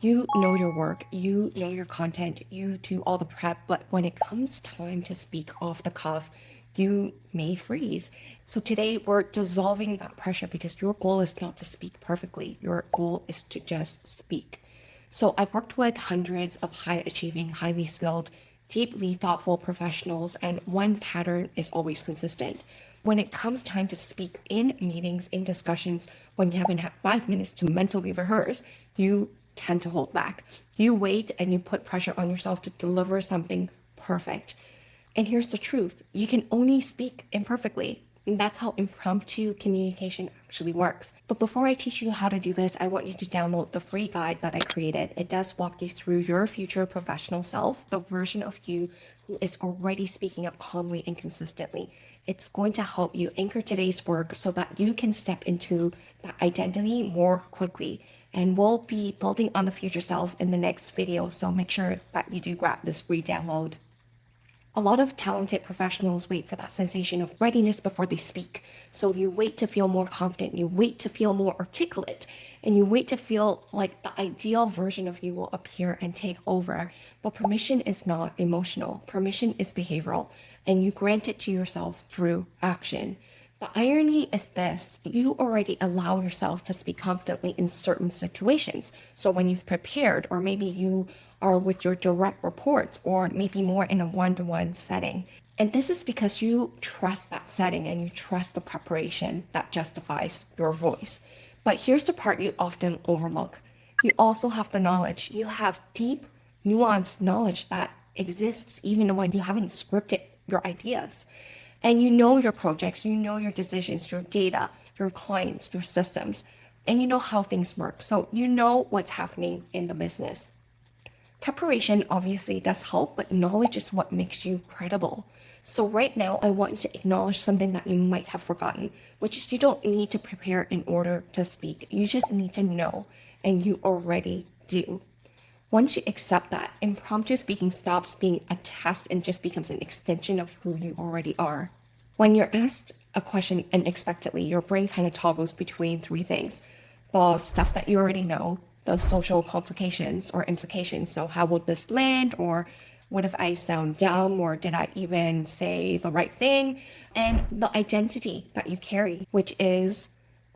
You know your work, you know your content, you do all the prep, but when it comes time to speak off the cuff, you may freeze. So today we're dissolving that pressure because your goal is not to speak perfectly. Your goal is to just speak. So I've worked with hundreds of high achieving, highly skilled, deeply thoughtful professionals, and one pattern is always consistent. When it comes time to speak in meetings, in discussions, when you haven't had 5 minutes to mentally rehearse, you tend to hold back. You wait and you put pressure on yourself to deliver something perfect. And here's the truth, you can only speak imperfectly. And that's how impromptu communication actually works. But before I teach you how to do this, I want you to download the free guide that I created. It does walk you through your future professional self, the version of you who is already speaking up calmly and consistently. It's going to help you anchor today's work so that you can step into that identity more quickly. And we'll be building on the future self in the next video, so make sure that you do grab this free download. A lot of talented professionals wait for that sensation of readiness before they speak. So you wait to feel more confident, you wait to feel more articulate, and you wait to feel like the ideal version of you will appear and take over. But permission is not emotional, permission is behavioral, and you grant it to yourself through action. The irony is this, you already allow yourself to speak confidently in certain situations. So when you've prepared, or maybe you are with your direct reports, or maybe more in a one-to-one setting. And this is because you trust that setting and you trust the preparation that justifies your voice. But here's the part you often overlook. You also have the knowledge. You have deep, nuanced knowledge that exists even when you haven't scripted your ideas. And you know your projects, you know your decisions, your data, your clients, your systems, and you know how things work. So you know what's happening in the business. Preparation obviously does help, but knowledge is what makes you credible. So right now, I want you to acknowledge something that you might have forgotten, which is you don't need to prepare in order to speak. You just need to know, and you already do. Once you accept that, impromptu speaking stops being a test and just becomes an extension of who you already are. When you're asked a question unexpectedly, your brain kind of toggles between three things: the stuff that you already know, the social complications or implications. So, how will this land? Or what if I sound dumb? Or did I even say the right thing? And the identity that you carry, which is,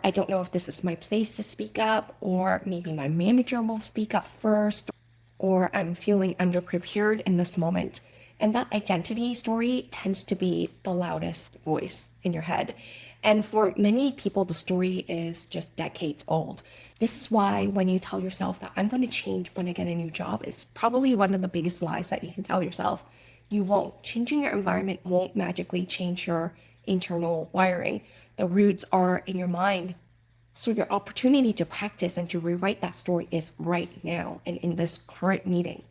I don't know if this is my place to speak up, or maybe my manager will speak up first, or I'm feeling underprepared in this moment. And that identity story tends to be the loudest voice in your head. And for many people, the story is just decades old. This is why when you tell yourself that I'm going to change when I get a new job, is probably one of the biggest lies that you can tell yourself. You won't. Changing your environment won't magically change your internal wiring. The roots are in your mind. So your opportunity to practice and to rewrite that story is right now and in this current meeting.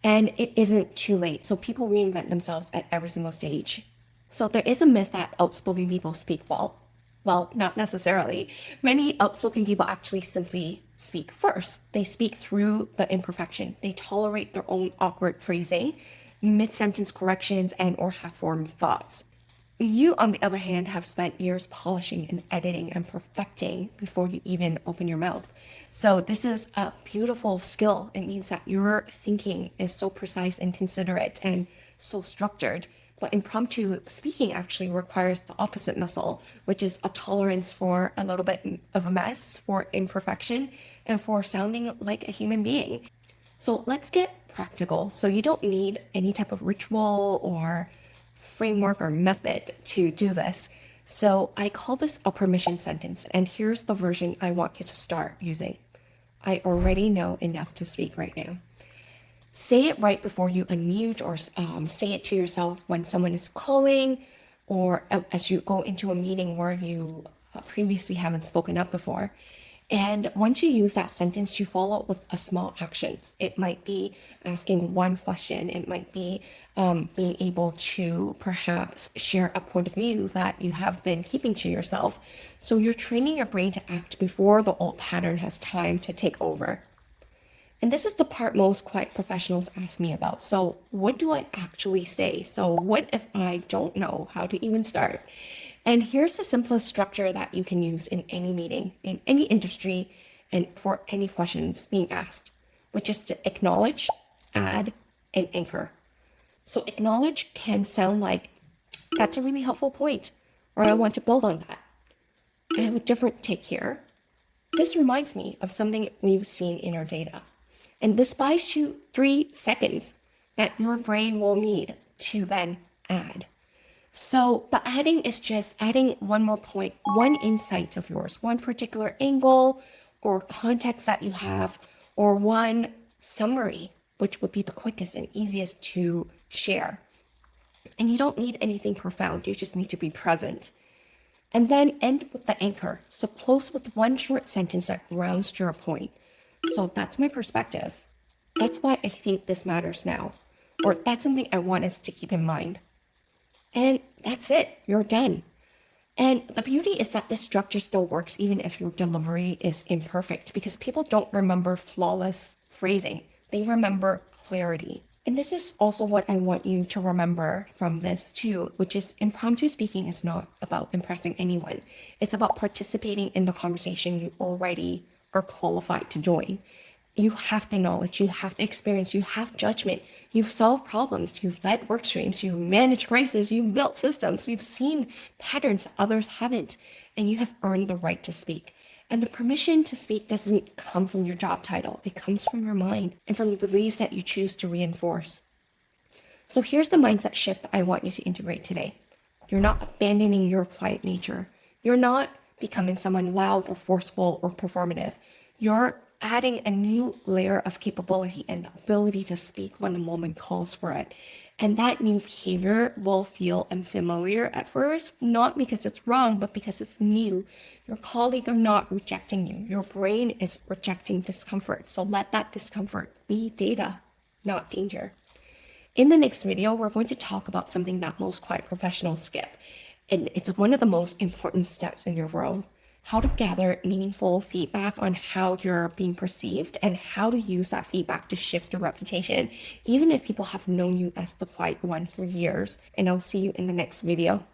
And it isn't too late. So people reinvent themselves at every single stage. So there is a myth that outspoken people speak well. Well, not necessarily. Many outspoken people actually simply speak first. They speak through the imperfection. They tolerate their own awkward phrasing, mid-sentence corrections, and or half-formed thoughts. You, on the other hand, have spent years polishing and editing and perfecting before you even open your mouth. So this is a beautiful skill. It means that your thinking is so precise and considerate and so structured. But impromptu speaking actually requires the opposite muscle, which is a tolerance for a little bit of a mess, for imperfection, and for sounding like a human being. So let's get practical. So you don't need any type of ritual or framework or method to do this. So I call this a permission sentence, and here's the version I want you to start using. I already know enough to speak right now. Say it right before you unmute, or say it to yourself when someone is calling, or as you go into a meeting where you previously haven't spoken up before. And once you use that sentence, you follow it with a small actions. It might be asking one question. It might be being able to perhaps share a point of view that you have been keeping to yourself. So you're training your brain to act before the old pattern has time to take over. And this is the part most quiet professionals ask me about. So what do I actually say? So what if I don't know how to even start? And here's the simplest structure that you can use in any meeting, in any industry, and for any questions being asked. which is to acknowledge, add, and anchor. So acknowledge can sound like, that's a really helpful point, or I want to build on that. I have a different take here. This reminds me of something we've seen in our data. And this buys you 3 seconds that your brain will need to then add. So the adding is just adding one more point, one insight of yours, one particular angle or context that you have, or one summary, which would be the quickest and easiest to share. And you don't need anything profound. You just need to be present. And then end with the anchor. So close with one short sentence that grounds your point. So that's my perspective. That's why I think this matters now. Or that's something I want us to keep in mind. And that's it. You're done. And the beauty is that this structure still works even if your delivery is imperfect, because people don't remember flawless phrasing. They remember clarity. And this is also what I want you to remember from this too, which is impromptu speaking is not about impressing anyone. It's about participating in the conversation you already are qualified to join. You have the knowledge, you have the experience, you have judgment, you've solved problems, you've led work streams, you've managed crises, you've built systems, you've seen patterns others haven't, and you have earned the right to speak. And the permission to speak doesn't come from your job title. It comes from your mind and from the beliefs that you choose to reinforce. So here's the mindset shift I want you to integrate today. You're not abandoning your quiet nature. You're not becoming someone loud or forceful or performative. You're adding a new layer of capability and the ability to speak when the moment calls for it. And that new behavior will feel unfamiliar at first, not because it's wrong, but because it's new. Your colleagues are not rejecting you. Your brain is rejecting discomfort. So let that discomfort be data, not danger. In the next video, we're going to talk about something that most quiet professionals skip. And it's one of the most important steps in your role. How to gather meaningful feedback on how you're being perceived and how to use that feedback to shift your reputation, even if people have known you as the quiet one for years. And I'll see you in the next video.